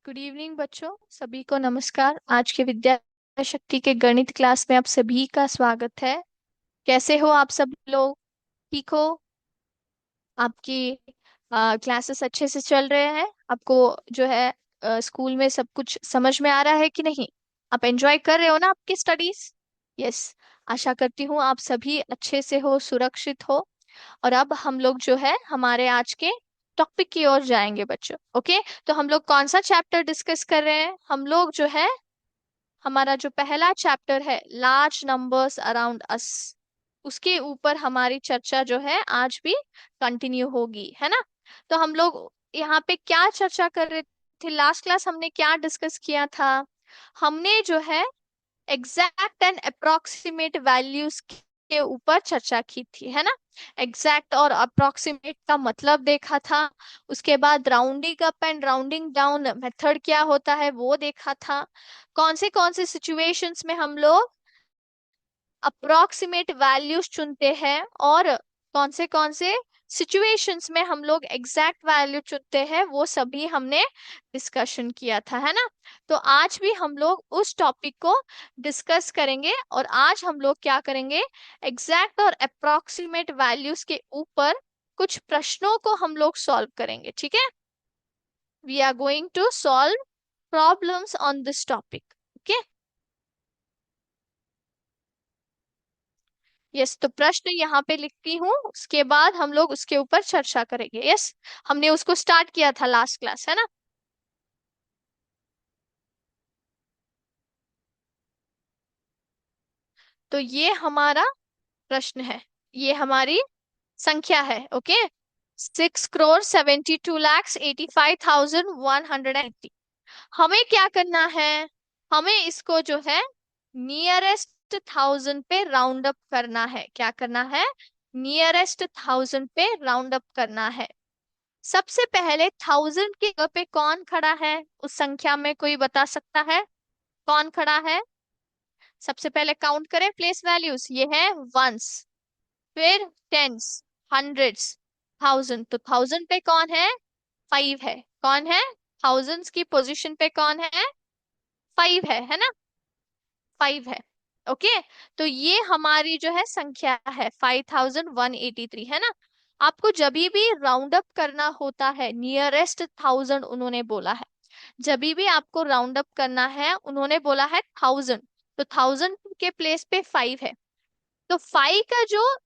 Good evening बच्चों, सभी को नमस्कार। आज के विद्या शक्ति के गणित क्लास में आप सभी का स्वागत है। कैसे हो आप सब लोग? ठीक हो? आपकी क्लासेस अच्छे से चल रहे हैं? आपको जो है स्कूल में सब कुछ समझ में आ रहा है कि नहीं? आप एंजॉय कर रहे हो ना आपकी स्टडीज? यस। आशा करती हूँ आप सभी अच्छे से हो, सुरक्षित हो। और अब हम लोग जो है हमारे आज के टॉपिक की ओर जाएंगे बच्चों। ओके, तो हम लोग कौन सा चैप्टर डिस्कस कर रहे हैं? हम लोग जो है हमारा जो पहला चैप्टर है लार्ज नंबर्स अराउंड अस, उसके ऊपर हमारी चर्चा जो है आज भी कंटिन्यू होगी, है ना? तो हम लोग यहाँ पे क्या चर्चा कर रहे थे? लास्ट क्लास हमने क्या डिस्कस किया था? हमने जो है एग्जैक्ट एंड अप्रोक्सीमेट वैल्यूज के ऊपर चर्चा की थी, है ना? एग्जैक्ट और अप्रोक्सीमेट का मतलब देखा था। उसके बाद rounding up and rounding down method क्या होता है वो देखा था। कौन से सिचुएशंस में हम लोग अप्रोक्सीमेट वैल्यूज चुनते हैं और कौन से सिचुएशंस में हम लोग एग्जैक्ट वैल्यू चुनते हैं, वो सभी हमने डिस्कशन किया था, है ना? तो आज भी हम लोग उस टॉपिक को डिस्कस करेंगे और आज हम लोग क्या करेंगे, एग्जैक्ट और अप्रोक्सीमेट वैल्यूज के ऊपर कुछ प्रश्नों को हम लोग सॉल्व करेंगे, ठीक है? We are going to solve problems on this topic. Okay, yes. तो प्रश्न यहाँ पे लिखती हूँ, उसके बाद हम लोग उसके ऊपर चर्चा करेंगे। यस, हमने उसको स्टार्ट किया था लास्ट क्लास, है ना? तो ये हमारा प्रश्न है, ये हमारी संख्या है। ओके, 6,72,85,180। हमें क्या करना है? हमें इसको जो है नियरेस्ट थाउजेंड पे राउंड अप करना है। क्या करना है? नियरेस्ट थाउजेंड पे राउंड अप करना है। सबसे पहले थाउजेंड की जगह पे कौन खड़ा है उस संख्या में? कोई बता सकता है कौन खड़ा है? सबसे पहले काउंट करें प्लेस वैल्यूज। ये है वंस, फिर टेंस, हंड्रेड्स, थाउजेंड। तो थाउजेंड पे कौन है? फाइव है। कौन है? थाउजेंड्स की पोजीशन पे कौन है? फाइव है ना? फाइव है। ओके, तो ये हमारी जो है संख्या है 5,183, है ना? आपको जब भी राउंड अप करना होता है, नियरेस्ट थाउजेंड उन्होंने बोला है, जब भी आपको राउंड अप करना है, उन्होंने बोला है थाउजेंड, तो थाउजेंड के प्लेस पे फाइव है। तो फाइव का जो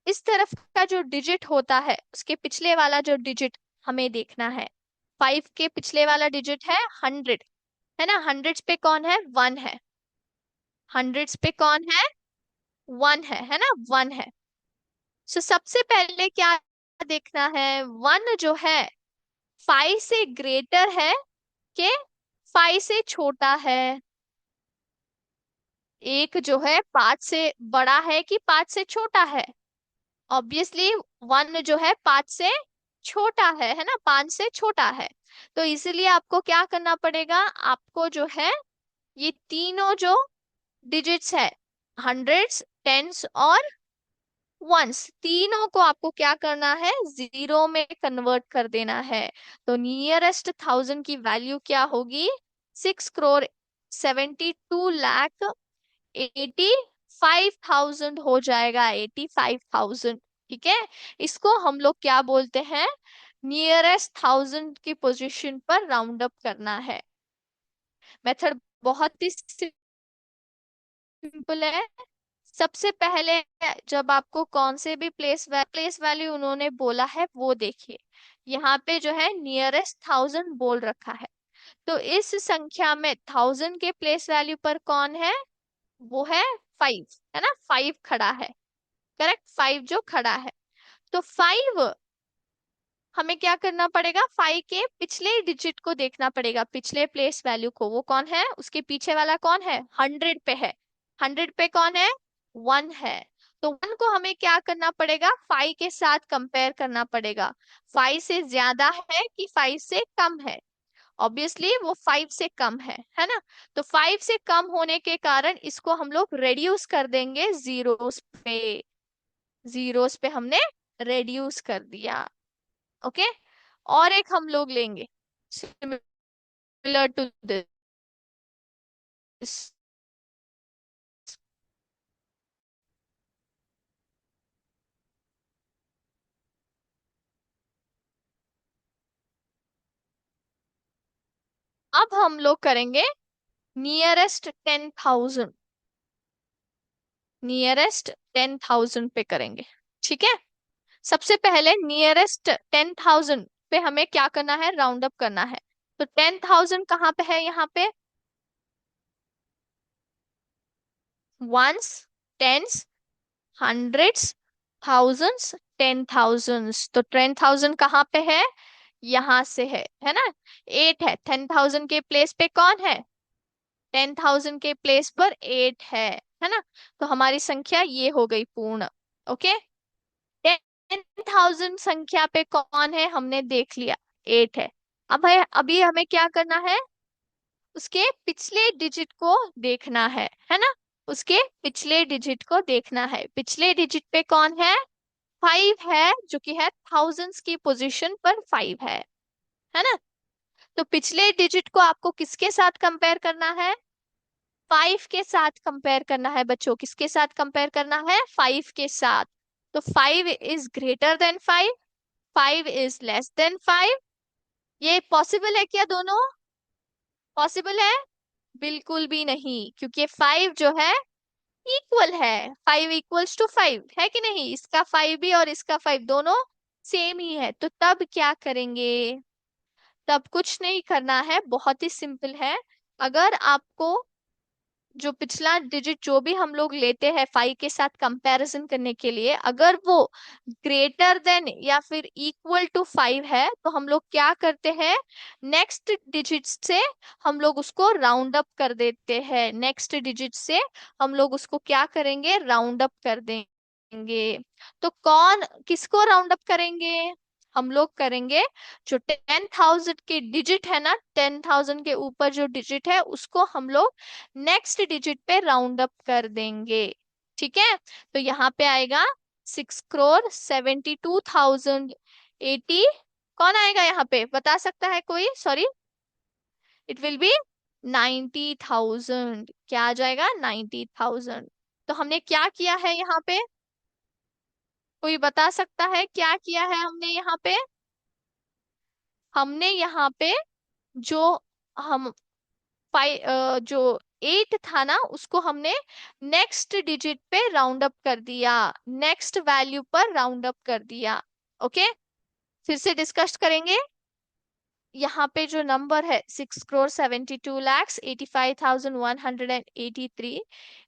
इस तरफ का जो डिजिट होता है, उसके पिछले वाला जो डिजिट हमें देखना है। फाइव के पिछले वाला डिजिट है हंड्रेड, है ना? हंड्रेड्स पे कौन है? वन है। हंड्रेड्स पे कौन है? वन है ना? वन है। सो सबसे पहले क्या देखना है? वन जो है फाइव से ग्रेटर है कि फाइव से छोटा है? एक जो है पांच से बड़ा है कि पांच से छोटा है? ऑब्वियसली वन जो है पांच से छोटा है ना? पांच से छोटा है। तो इसीलिए आपको क्या करना पड़ेगा? आपको जो है ये तीनों जो डिजिट्स है, हंड्रेड्स, टेंस और वंस, तीनों को आपको क्या करना है? जीरो में कन्वर्ट कर देना है। तो नियरेस्ट थाउजेंड की वैल्यू क्या होगी? 6,72,85,000 हो जाएगा, 85,000। ठीक है, इसको हम लोग क्या बोलते हैं? नियरेस्ट थाउजेंड की पोजीशन पर राउंड अप करना है। मेथड बहुत ही सिंपल है। सबसे पहले जब आपको कौन से भी प्लेस वैल्यू उन्होंने बोला है वो देखिए। यहाँ पे जो है नियरेस्ट थाउजेंड बोल रखा है, तो इस संख्या में थाउजेंड के प्लेस वैल्यू पर कौन है? वो है फाइव, है ना? फाइव खड़ा है। करेक्ट, फाइव जो खड़ा है। तो फाइव, हमें क्या करना पड़ेगा? फाइव के पिछले डिजिट को देखना पड़ेगा, पिछले प्लेस वैल्यू को। वो कौन है? उसके पीछे वाला कौन है? हंड्रेड पे है। हंड्रेड पे कौन है? वन है। तो वन को हमें क्या करना पड़ेगा? फाइव के साथ कंपेयर करना पड़ेगा। फाइव से ज्यादा है कि फाइव से कम है? ऑब्वियसली वो फाइव से कम है ना? तो फाइव से कम होने के कारण इसको हम लोग रेड्यूस कर देंगे जीरोस पे। जीरोस पे हमने रेड्यूस कर दिया। ओके, और एक हम लोग लेंगे to this. अब हम लोग करेंगे नियरेस्ट 10,000। नियरेस्ट 10,000 पे करेंगे, ठीक है। सबसे पहले नियरेस्ट 10,000 पे हमें क्या करना है, राउंड अप करना है। तो 10,000 कहाँ पे है, यहाँ पे वंस, टेंस, हंड्रेड्स, थाउजेंड्स, 10,000। तो 10,000 कहाँ पे है, यहाँ से है ना। 8 है, 10,000 के प्लेस पे कौन है, 10,000 के प्लेस पर 8 है ना। तो हमारी संख्या ये हो गई पूर्ण। ओके, 10,000 संख्या पे कौन है हमने देख लिया, 8 है। अब है, अभी हमें क्या करना है, उसके पिछले डिजिट को देखना है ना। उसके पिछले डिजिट को देखना है। पिछले डिजिट पे कौन है, 5 है, जो कि है थाउजेंड्स की पोजीशन पर 5 है ना। तो पिछले डिजिट को आपको किसके साथ कंपेयर करना है, 5 के साथ कंपेयर करना है बच्चों। किसके साथ कंपेयर करना है, 5 के साथ। तो 5 is greater than 5, 5 is less then 5। ये पॉसिबल है क्या, दोनों पॉसिबल है, बिल्कुल भी नहीं, क्योंकि 5 जो है इक्वल है, 5 इक्वल्स टू 5 है कि नहीं। इसका 5 भी और इसका 5 दोनों सेम ही है। तो तब क्या करेंगे, तब कुछ नहीं करना है, बहुत ही सिंपल है। अगर आपको जो पिछला डिजिट जो भी हम लोग लेते हैं 5 के साथ कंपैरिजन करने के लिए, अगर वो ग्रेटर देन या फिर इक्वल टू 5 है, तो हम लोग क्या करते हैं, नेक्स्ट डिजिट से हम लोग उसको राउंड अप कर देते हैं। नेक्स्ट डिजिट से हम लोग उसको क्या करेंगे, राउंड अप कर देंगे। तो कौन किसको राउंड अप करेंगे, हम लोग करेंगे जो 10,000 के डिजिट है ना, 10,000 के ऊपर जो डिजिट है उसको हम लोग नेक्स्ट डिजिट पे राउंड अप कर देंगे, ठीक है। तो यहाँ पे आएगा 6,72,080। कौन आएगा यहाँ पे, बता सकता है कोई, सॉरी, इट विल बी 90,000। क्या आ जाएगा, 90,000। तो हमने क्या किया है यहाँ पे, कोई बता सकता है क्या किया है हमने यहाँ पे, हमने यहाँ पे जो हम जो 8 था ना, उसको हमने नेक्स्ट डिजिट पे राउंड अप कर दिया, नेक्स्ट वैल्यू पर राउंड अप कर दिया। ओके, फिर से डिस्कस करेंगे। यहाँ पे जो नंबर है 6,72,85,183,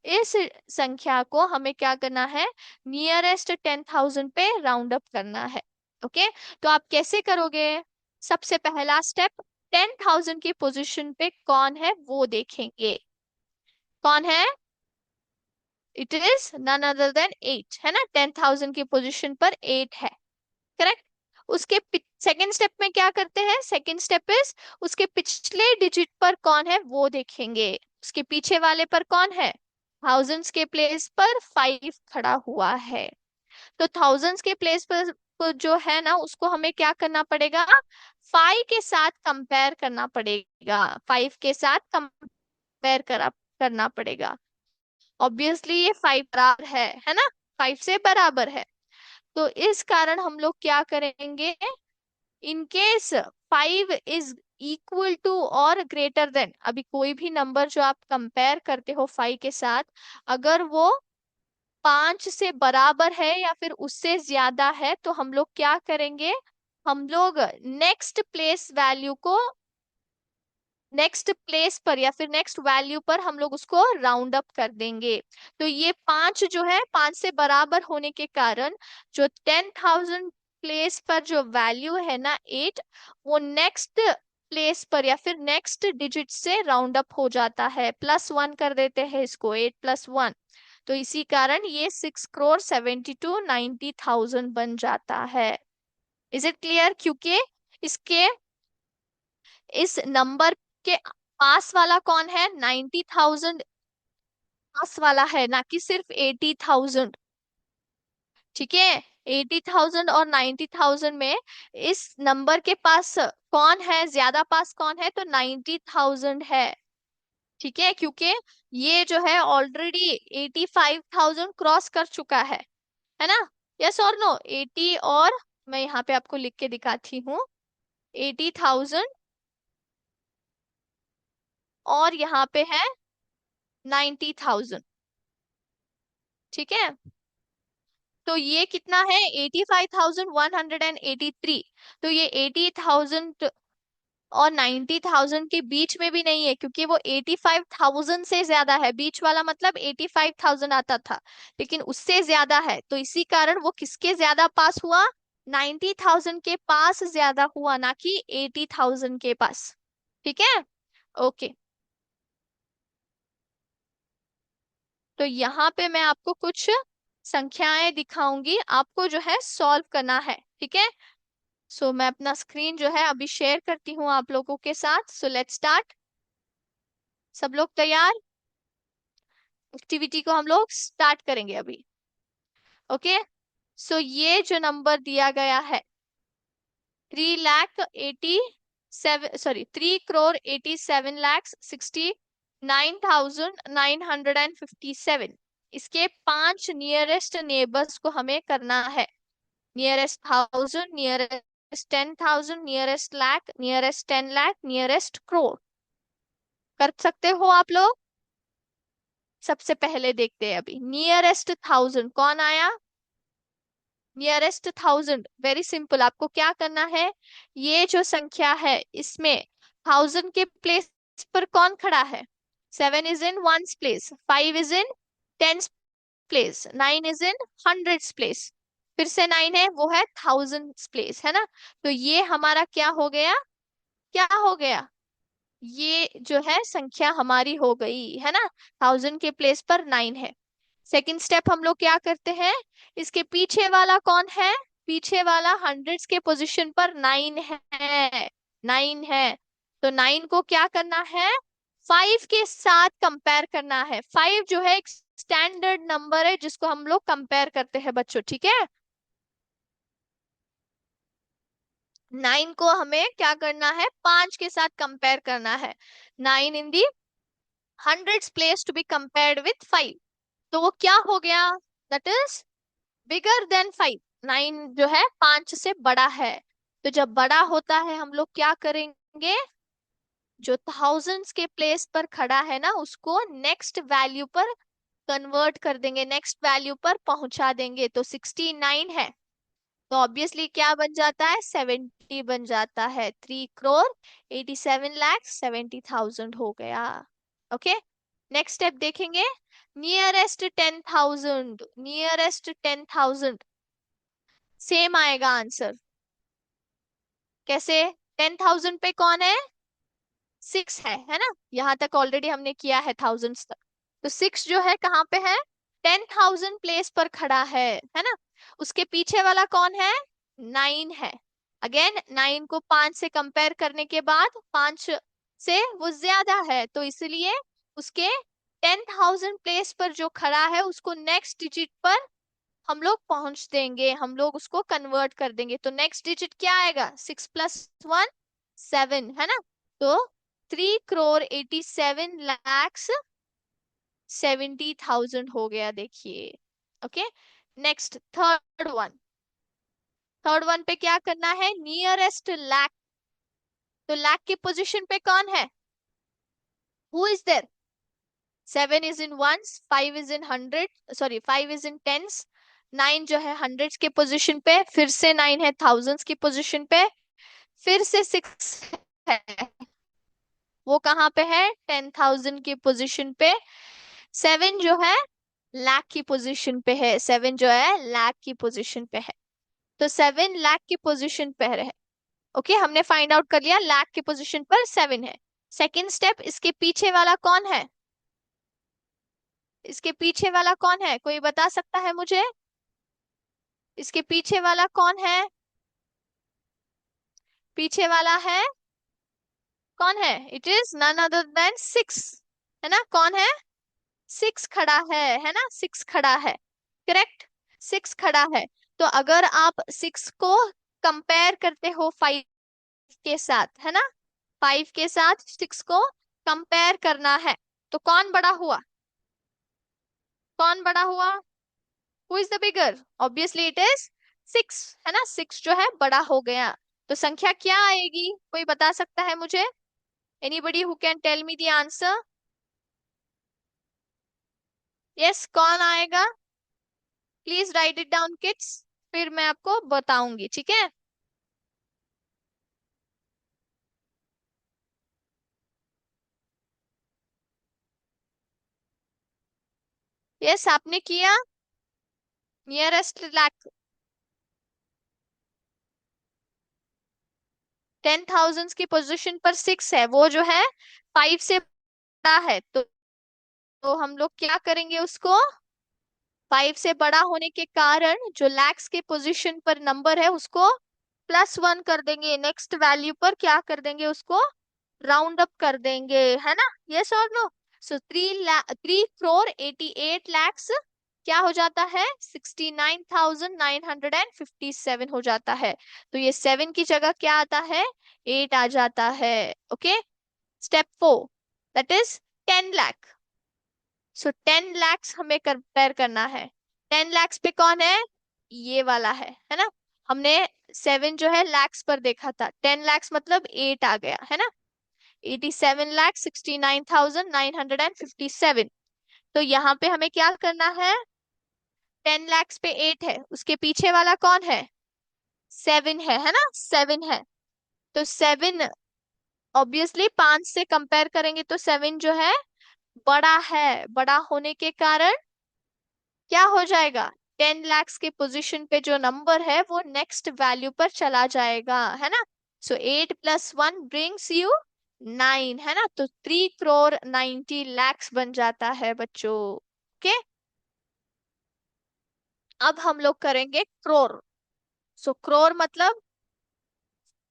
इस संख्या को हमें क्या करना है, नियरेस्ट 10,000 पे राउंड अप करना है। ओके, तो आप कैसे करोगे, सबसे पहला स्टेप, 10,000 की पोजीशन पे कौन है वो देखेंगे। कौन है, it is none other than 8 है ना, 10,000 की पोजीशन पर 8 है, करेक्ट। उसके सेकंड स्टेप में क्या करते हैं, सेकंड स्टेप इज उसके पिछले डिजिट पर कौन है वो देखेंगे। उसके पीछे वाले पर कौन है, थाउजेंड्स के प्लेस पर 5 खड़ा हुआ है। तो थाउजेंड्स के प्लेस पर जो है ना, उसको हमें क्या करना पड़ेगा, 5 के साथ कंपेयर करना पड़ेगा, 5 के साथ कंपेयर करना पड़ेगा। ऑब्वियसली ये 5 बराबर है ना, 5 से बराबर है। तो इस कारण हम लोग क्या करेंगे, in case 5 is equal to और ग्रेटर देन, अभी कोई भी नंबर जो आप कंपेयर करते हो 5 के साथ, अगर वो 5 से बराबर है या फिर उससे ज्यादा है, तो हम लोग क्या करेंगे, हम लोग नेक्स्ट प्लेस वैल्यू को, नेक्स्ट प्लेस पर या फिर नेक्स्ट वैल्यू पर हम लोग उसको राउंड अप कर देंगे। तो ये 5 जो है, 5 से बराबर होने के कारण जो 10,000 प्लेस पर जो वैल्यू है ना 8, वो नेक्स्ट प्लेस पर या फिर नेक्स्ट डिजिट से राउंड अप हो जाता है, +1 कर देते हैं इसको, 8+1। तो इसी कारण ये 6,72,90,000 बन जाता है। इज इट क्लियर, क्योंकि इसके इस नंबर के पास वाला कौन है, 90,000 पास वाला है, ना कि सिर्फ 80,000, ठीक है। 80,000 और 90,000 में इस नंबर के पास कौन है, ज्यादा पास कौन है, तो 90,000 है। ठीक है, क्योंकि ये जो है ऑलरेडी 85,000 क्रॉस कर चुका है ना। यस और नो? 80 और मैं यहाँ पे आपको लिख के दिखाती हूँ, 80,000 और यहाँ पे है 90,000। ठीक है, तो ये कितना है, 85,183। तो ये 80,000 और 90,000 के बीच में भी नहीं है, क्योंकि वो 85,000 से ज्यादा है। बीच वाला मतलब 85,000 आता था, लेकिन उससे ज्यादा है, तो इसी कारण वो किसके ज्यादा पास हुआ, 90,000 के पास ज्यादा हुआ, ना कि 80,000 के पास। ठीक है, ओके। तो यहाँ पे मैं आपको कुछ संख्याएं दिखाऊंगी, आपको जो है सॉल्व करना है। ठीक है, सो मैं अपना स्क्रीन जो है अभी शेयर करती हूँ आप लोगों के साथ। So let's start. सब लोग तैयार? एक्टिविटी को हम लोग स्टार्ट करेंगे अभी। ओके, सो ये जो नंबर दिया गया है, 3,87,69,957, इसके 5 नियरेस्ट नेबर्स को हमें करना है। Nearest 1000, nearest 10,000, nearest lakh, nearest 10 lakh, nearest crore. कर सकते हो आप लोग? सबसे पहले देखते हैं अभी नियरेस्ट 1000 कौन आया। नियरेस्ट 1000 वेरी सिंपल, आपको क्या करना है, ये जो संख्या है इसमें 1000 के प्लेस पर कौन खड़ा है, 7 is in ones place, 5 is in tens place, 9 is in hundreds place, फिर से 9 है वो है थाउजेंड्स प्लेस, है ना। तो ये हमारा क्या हो गया, क्या हो गया, ये जो है संख्या हमारी हो गई, है ना। 1000 के प्लेस पर 9 है। सेकंड स्टेप हम लोग क्या करते हैं, इसके पीछे वाला कौन है, पीछे वाला हंड्रेड्स के पोजीशन पर 9 है, 9 है। तो 9 को क्या करना है, 5 के साथ कंपेयर करना है। 5 जो है एक स्टैंडर्ड नंबर है जिसको हम लोग कंपेयर करते हैं बच्चों। ठीक है, 9 को हमें क्या करना है, 5 के साथ कंपेयर करना है। 9 in the hundreds place to be compared with 5, तो वो क्या हो गया, दैट इज बिगर देन 5। 9 जो है 5 से बड़ा है। तो जब बड़ा होता है हम लोग क्या करेंगे, जो थाउजेंड्स के प्लेस पर खड़ा है ना उसको नेक्स्ट वैल्यू पर कन्वर्ट कर देंगे, नेक्स्ट वैल्यू पर पहुंचा देंगे। तो 69 है, तो ऑब्वियसली क्या बन जाता है, 70 बन जाता है। 3,87,70,000 हो गया। ओके, नेक्स्ट स्टेप देखेंगे, नियरेस्ट 10,000, नियरेस्ट 10,000 सेम आएगा आंसर। कैसे, 10,000 पे कौन है, 6 है ना। यहां तक ऑलरेडी हमने किया है थाउजेंड्स तक। तो 6 जो है कहाँ पे है, 10,000 प्लेस पर खड़ा है ना। उसके पीछे वाला कौन है, 9 है। अगेन 9 को 5 से कंपेयर करने के बाद 5 से वो ज्यादा है, तो इसलिए उसके 10,000 प्लेस पर जो खड़ा है उसको नेक्स्ट डिजिट पर हम लोग पहुंच देंगे, हम लोग उसको कन्वर्ट कर देंगे। तो नेक्स्ट डिजिट क्या आएगा, 6+1 7, है ना। तो 3,87,70,000 हो गया, देखिए। Okay, next third one, third one पे क्या करना है, नियरेस्ट लाख। तो लाख की पोजीशन पे कौन है, who is there, 7 is in ones, 5 is in hundred, sorry 5 is in tens, 9 जो है हंड्रेड्स के पोजीशन पे, फिर से 9 है थाउजेंड्स की पोजीशन पे, फिर से 6 है, वो कहाँ पे है, 10,000 की पोजीशन पे, 7 जो है लाख की पोजीशन पे है, 7 जो है लाख की पोजीशन पे है। तो 7 लाख की पोजीशन पे है। ओके, हमने फाइंड आउट कर लिया लाख की पोजीशन पर 7 है। सेकंड स्टेप, इसके पीछे वाला कौन है, इसके पीछे वाला कौन है, कोई बता सकता है मुझे, इसके पीछे वाला कौन है, पीछे वाला है कौन है, it is none other than 6, है ना। कौन है, 6 खड़ा है ना, 6 खड़ा है, करेक्ट, 6 खड़ा है। तो अगर आप 6 को कंपेयर करते हो 5 के साथ, है ना, 5 के साथ 6 को कंपेयर करना है, तो कौन बड़ा हुआ? कौन बड़ा हुआ? Who is the bigger? Obviously it is 6, है ना, 6 जो है बड़ा हो गया। तो संख्या क्या आएगी? कोई बता सकता है मुझे? Anybody who can tell me the answer? Yes, कौन आएगा? Please write it down kids, फिर मैं आपको बताऊंगी, ठीक है? यस, आपने किया। नियरेस्ट लैक 10,000 की पोजीशन पर 6 है, वो जो है 5 से बड़ा है, तो हम लोग क्या करेंगे उसको? 5 से बड़ा होने के कारण जो लैक्स के पोजीशन पर नंबर है उसको +1 कर देंगे, नेक्स्ट वैल्यू पर क्या कर देंगे उसको? राउंड अप कर देंगे, है ना? यस और नो? सो 3,03,88,00,000 क्या हो जाता है? 69,957 हो जाता है। तो ये 7 की जगह क्या आता है? 8 आ जाता है। Okay, step 4, that is 10 lakh. So 10 lakh हमें कंपेयर करना है। 10 लाख पे कौन है? ये वाला है ना? हमने 7 जो है लैक्स पर देखा था, 10 लाख मतलब 8 आ गया, है ना? 87,69,957। तो यहाँ पे हमें क्या करना है? 10 लाख पे 8 है, उसके पीछे वाला कौन है? 7 है ना? 7 है। तो 7 ऑब्वियसली 5 से कंपेयर करेंगे तो 7 जो है बड़ा है, बड़ा होने के कारण क्या हो जाएगा? 10 लाख के पोजीशन पे जो नंबर है वो नेक्स्ट वैल्यू पर चला जाएगा, है ना? सो 8 + 1 ब्रिंग्स यू 9, है ना? तो 3,90,00,000 बन जाता है बच्चों। ओके, अब हम लोग करेंगे क्रोर। सो क्रोर मतलब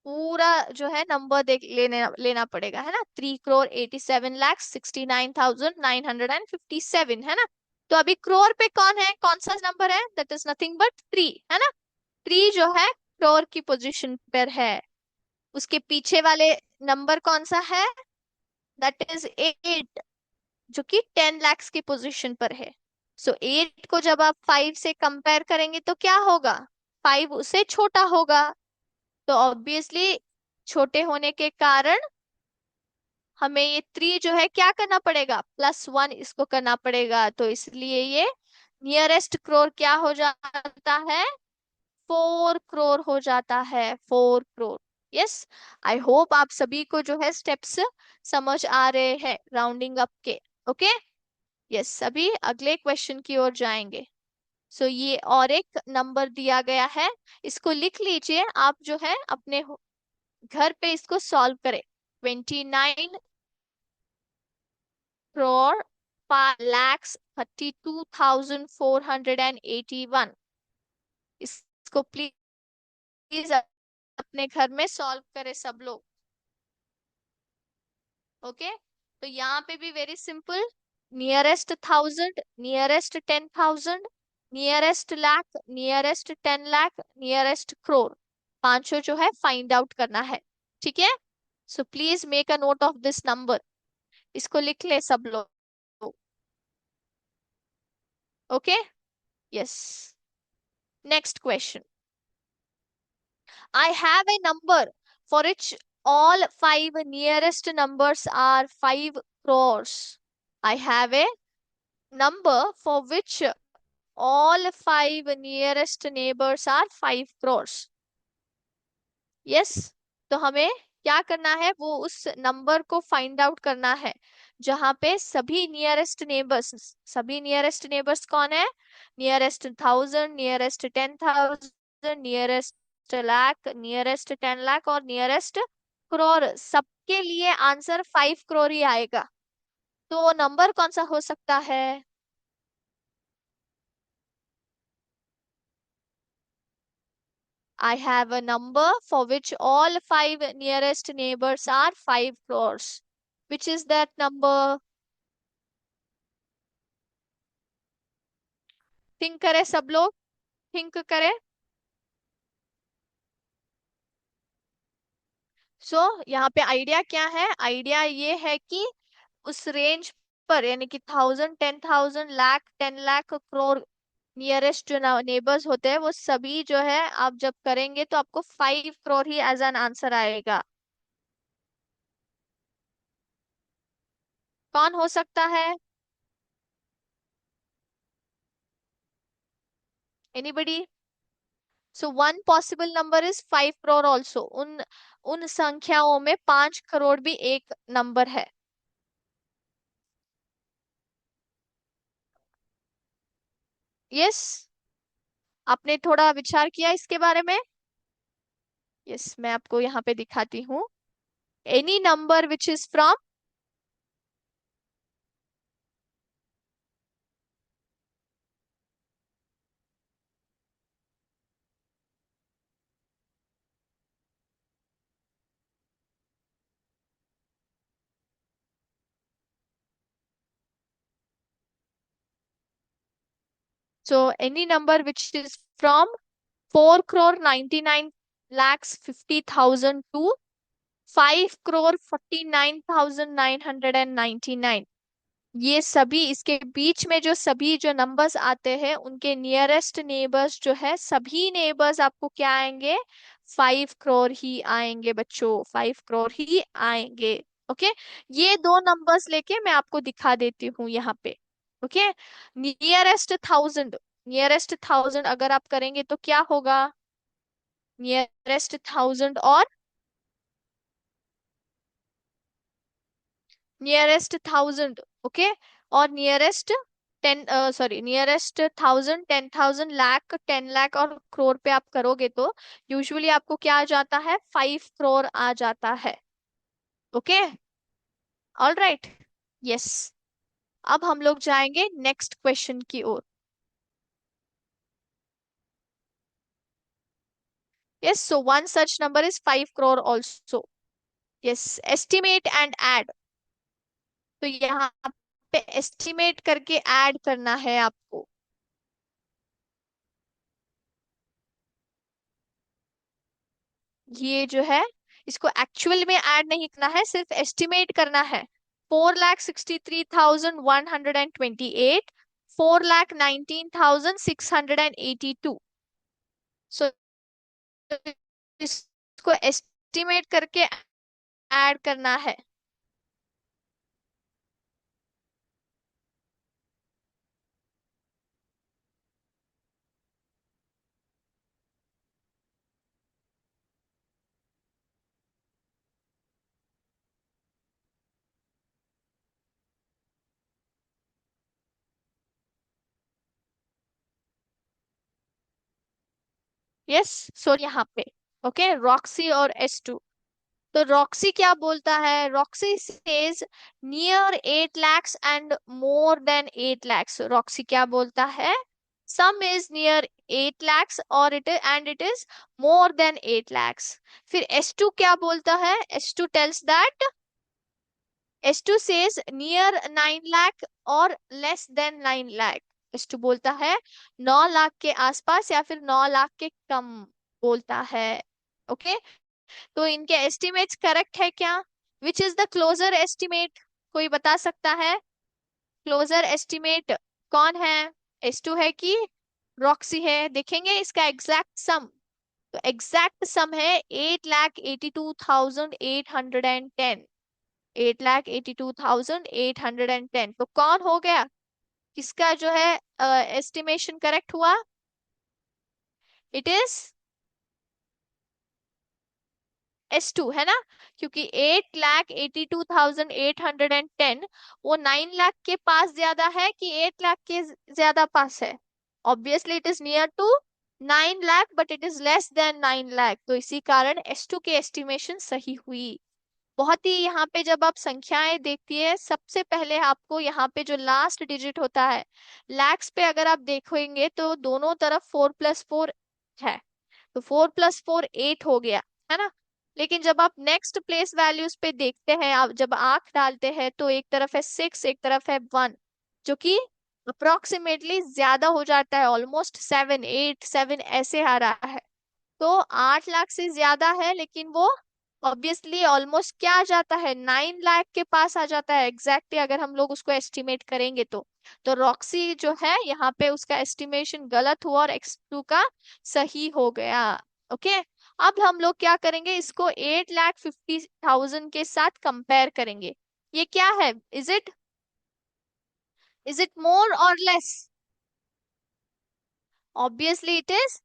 पूरा जो है नंबर देख लेने लेना पड़ेगा, है ना? 3,87,69,957, है ना? तो अभी क्रोर पे कौन है? कौन सा नंबर है? दैट इज नथिंग बट 3, है ना? 3 जो है क्रोर की पोजीशन पर है। उसके पीछे वाले नंबर कौन सा है? दैट इज 8, जो कि 10 लाख की पोजीशन पर है। सो 8 को जब आप 5 से कंपेयर करेंगे तो क्या होगा? 5 उससे छोटा होगा। तो ऑब्वियसली छोटे होने के कारण हमें ये 3 जो है क्या करना पड़ेगा? +1 इसको करना पड़ेगा। तो इसलिए ये नियरेस्ट क्रोर क्या हो जाता है? 4 करोड़ हो जाता है, 4 करोड़। यस, आई होप आप सभी को जो है स्टेप्स समझ आ रहे हैं राउंडिंग अप के। ओके, यस, अभी अगले क्वेश्चन की ओर जाएंगे। सो ये और एक नंबर दिया गया है, इसको लिख लीजिए आप जो है अपने घर पे इसको सॉल्व करें। 29,5,32,481। इसको प्लीज अपने घर में सॉल्व करें सब लोग। ओके, तो यहाँ पे भी very simple, nearest 1000, nearest 10,000, nearest lakh, nearest 10 lakh, nearest crore, पांचों जो है फाइंड आउट करना है। ठीक है? So please make a note of this number, इसको लिख ले सब लोग। Okay, yes, next question. I have a number for which all 5 nearest numbers are 5 crores. I have a number for which all 5 nearest neighbors are 5 crores. Yes, तो हमें क्या करना है? वो उस नंबर को फाइंड आउट करना है जहां पे सभी नियरेस्ट नेबर्स, सभी नियरेस्ट नेबर्स कौन है? Nearest 1000, nearest 10,000, nearest lakh, nearest 10 lakh और नियरेस्ट करोड़, सबके लिए आंसर 5 करोड़ ही आएगा। तो नंबर कौन सा हो सकता है? I have a number for which all 5 nearest neighbors are 5 crores. Which is that number? Think करें सब लोग, थिंक करें। सो यहाँ पे आइडिया क्या है, आइडिया ये है कि उस रेंज पर, यानी कि 1000, 10,000, लाख, 10 लाख, करोड़, नियरेस्ट जो नेबर्स होते हैं वो सभी जो है आप जब करेंगे तो आपको 5 करोड़ ही एज एन आंसर आएगा। कौन हो सकता है? Anybody? So one possible number is 5 crore also. उन उन संख्याओं में 5 करोड़ भी एक नंबर है। यस, आपने थोड़ा विचार किया इसके बारे में? यस, मैं आपको यहाँ पे दिखाती हूँ। Any number which is from, so any number which is from 4 crore 99 lakhs 50,000 to 5 crore 49,999, ये सभी इसके बीच में जो सभी जो नंबर्स आते हैं उनके नियरेस्ट नेबर्स जो है, सभी नेबर्स आपको क्या आएंगे? 5 करोड़ ही आएंगे बच्चों, 5 करोड़ ही आएंगे। ओके, ये दो नंबर्स लेके मैं आपको दिखा देती हूँ यहाँ पे। ओके, नियरेस्ट 1000 अगर आप करेंगे तो क्या होगा? नियरेस्ट 1000 और नियरेस्ट 1000, ओके, और nearest 10, sorry, nearest 1000, 10,000, lakh, 10 lakh और करोड़ पे आप करोगे तो यूजुअली आपको क्या आ जाता है? 5 करोड़ आ जाता है। Okay, all right, yes. अब हम लोग जाएंगे नेक्स्ट क्वेश्चन की ओर। Yes, so one such number is 5 crore also. Yes, estimate and add. तो यहाँ पे एस्टिमेट करके ऐड करना है आपको। ये जो है इसको एक्चुअल में ऐड नहीं करना है, सिर्फ एस्टिमेट करना है। 4,63,128, 4,19,682। सो इसको एस्टिमेट करके ऐड करना है। यस, सो यहाँ पे ओके, रॉक्सी और S2। तो रॉक्सी क्या बोलता है? Roxy says near 8 lakhs and more than 8 lakhs। Roxy क्या बोलता है? सम इज नियर 8 lakhs और it is more than 8 lakhs। फिर S2 क्या बोलता है? S2 tells that, S2 says near 9 lakh और लेस देन 9 लाख। S2 बोलता है 9 लाख के आसपास या फिर 9 लाख के कम बोलता है। ओके, तो इनके एस्टिमेट्स करेक्ट है क्या? Which is the closer estimate? कोई बता सकता है? क्लोजर एस्टिमेट कौन है? S2 है कि रॉक्सी है? देखेंगे इसका एग्जैक्ट सम। तो एग्जैक्ट सम है 8,82,810। 8,82,810। तो कौन हो गया? किसका जो है एस्टिमेशन करेक्ट हुआ? इट इज S2, है ना? क्योंकि 8,82,810 वो 9 लाख के पास ज्यादा है कि 8 लाख के ज्यादा पास है? Obviously it is near to 9 lakh but it is less than 9 lakh, तो इसी कारण S2 की एस्टिमेशन सही हुई। बहुत ही यहाँ पे जब आप संख्याएं देखती है, सबसे पहले आपको यहाँ पे जो लास्ट डिजिट होता है लैक्स पे, अगर आप देखोगे तो दोनों तरफ 4+4 है, तो 4+4 8 हो गया, है ना? लेकिन जब आप नेक्स्ट प्लेस वैल्यूज पे देखते हैं, आप जब आंख डालते हैं तो एक तरफ है 6, एक तरफ है 1, जो कि अप्रोक्सीमेटली ज्यादा हो जाता है, ऑलमोस्ट 7, 8, 7 ऐसे आ रहा है। तो 8 लाख से ज्यादा है, लेकिन वो ऑब्वियसली ऑलमोस्ट क्या आ जाता है, 9 लाख के पास आ जाता है एग्जैक्टली, अगर हम लोग उसको एस्टिमेट करेंगे तो रॉक्सी जो है यहाँ पे उसका एस्टिमेशन गलत हुआ और X2 का सही हो गया। ओके, अब हम लोग क्या करेंगे, इसको 8,50,000 के साथ कंपेयर करेंगे। ये क्या है, इज इट मोर और less? Obviously it is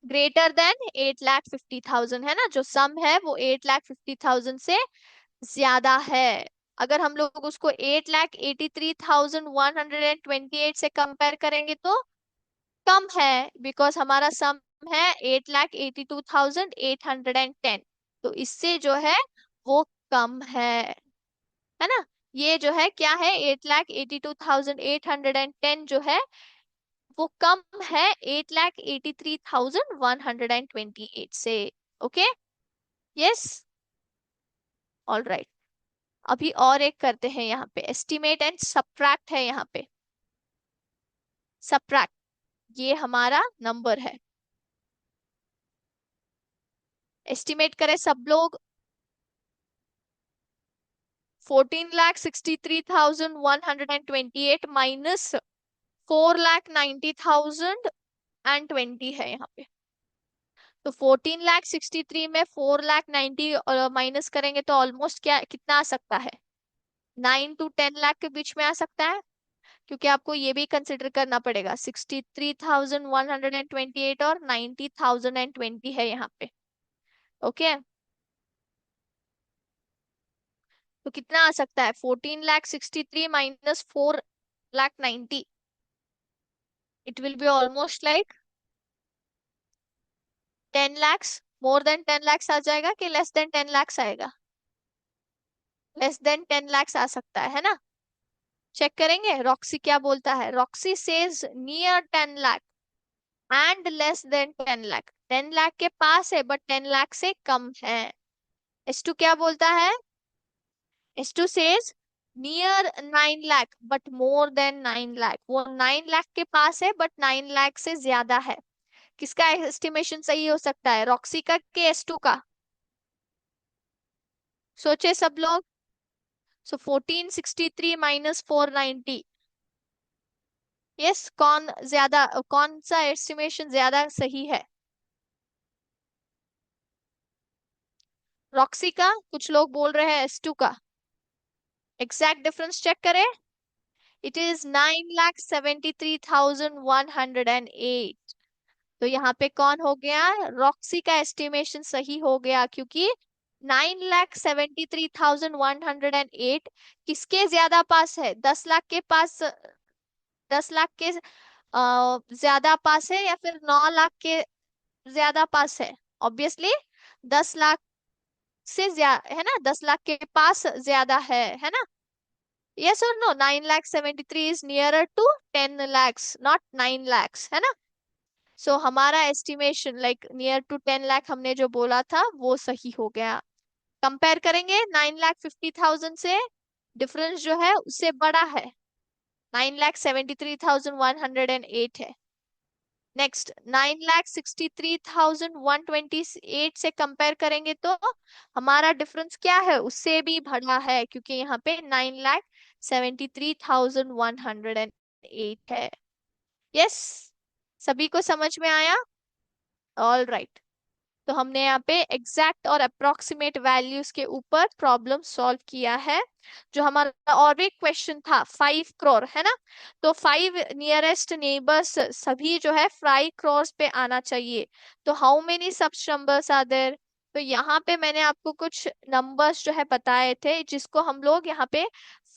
greater than 8,50,000, है ना, जो सम है वो 8,50,000 से ज्यादा है। अगर हम लोग उसको 8,83,128 से कंपेयर करेंगे तो कम है, बिकॉज हमारा सम है 8,82,810, तो इससे जो है वो कम है ना। ये जो है क्या है, 8,82,810 जो है वो कम है 8,83,128 से। Okay, yes, all right. अभी और एक करते हैं, यहाँ पे एस्टिमेट एंड सब्ट्रैक्ट है। यहाँ पे सब्ट्रैक्ट, ये हमारा नंबर है, एस्टिमेट करें सब लोग। 14,63,128 माइनस 4,90,020 है यहाँ पे। तो 14,63 में 4,90,000 माइनस करेंगे तो ऑलमोस्ट क्या कितना आ सकता है, 9 to 10 लाख के बीच में आ सकता है, क्योंकि आपको ये भी कंसिडर करना पड़ेगा, 63,128 और 90,020 है यहाँ पे। ओके, तो कितना आ सकता है, 14,63 minus 4,90, it will be almost like 10 lakhs। More than 10 lakhs आ जाएगा कि लेस देन 10 lakhs आएगा? लेस देन 10 lakhs आ सकता है ना। चेक करेंगे रॉक्सी क्या बोलता है। Roxy says near 10 lakh and less than 10 lakh, 10 lakh के पास है बट 10 लाख से कम है। S2 क्या बोलता है, S2 says near 9 lakh but more than 9 lakh, वो 9 लाख के पास है बट 9 लाख से ज्यादा है। किसका एस्टिमेशन सही हो सकता है, रॉक्सी का कि S2 का? सोचे सब लोग। सो 1463 माइनस 490, यस, कौन सा एस्टिमेशन ज्यादा सही है, रॉक्सी का? कुछ लोग बोल रहे हैं S2 का। एग्जैक्ट डिफरेंस चेक करें, इट इज 9,73,108। तो यहाँ पे कौन हो गया, रॉक्सी का एस्टिमेशन सही हो गया, क्योंकि 9,73,108 किसके ज्यादा पास है, 10 लाख के पास, 10 लाख के ज्यादा पास है या फिर 9 लाख के ज्यादा पास है? ऑब्वियसली 10 लाख से ज्यादा है ना, 10 लाख के पास ज्यादा है ना। यस और no, 9,73 is nearer to 10 lakhs, not 9 lakhs, है ना। सो हमारा estimation like near to 10 lakh हमने जो बोला था वो सही हो गया। कंपेयर करेंगे 9,50,000 से, डिफरेंस जो है उससे बड़ा है, 9,73,108 है। नेक्स्ट 9,63,128 से कंपेयर करेंगे तो हमारा डिफरेंस क्या है, उससे भी बड़ा है, क्योंकि यहाँ पे 9,73,108 है। यस, सभी को समझ में आया? All right. तो हमने यहाँ पे एग्जैक्ट और अप्रोक्सीमेट वैल्यूज के ऊपर प्रॉब्लम सॉल्व किया है। जो हमारा और भी क्वेश्चन था 5 करोड़, है ना, तो 5 नियरेस्ट नेबर्स सभी जो है 5 करोड़ पे आना चाहिए। तो how many such numbers are there? तो यहाँ पे मैंने आपको कुछ नंबर्स जो है बताए थे, जिसको हम लोग यहाँ पे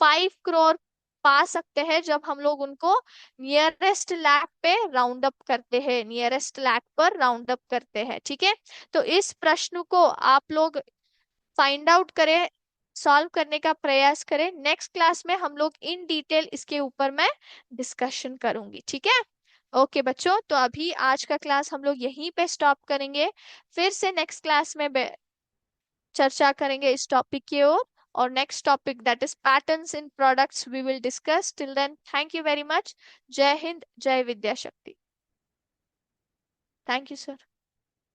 5 करोड़ पा सकते हैं जब हम लोग उनको नियरेस्ट लैख पे राउंड अप करते हैं, नियरेस्ट लैख पर राउंड अप करते हैं। ठीक है, तो इस प्रश्न को आप लोग फाइंड आउट करें, सॉल्व करने का प्रयास करें। नेक्स्ट क्लास में हम लोग इन डिटेल इसके ऊपर मैं डिस्कशन करूंगी। ठीक है, ओके बच्चों, तो अभी आज का क्लास हम लोग यहीं पे स्टॉप करेंगे, फिर से नेक्स्ट क्लास में चर्चा करेंगे इस टॉपिक की ओर, और next topic that is patterns in products we will discuss. Till then thank you very much. जय हिंद, जय Vidya Shakti. Thank you sir.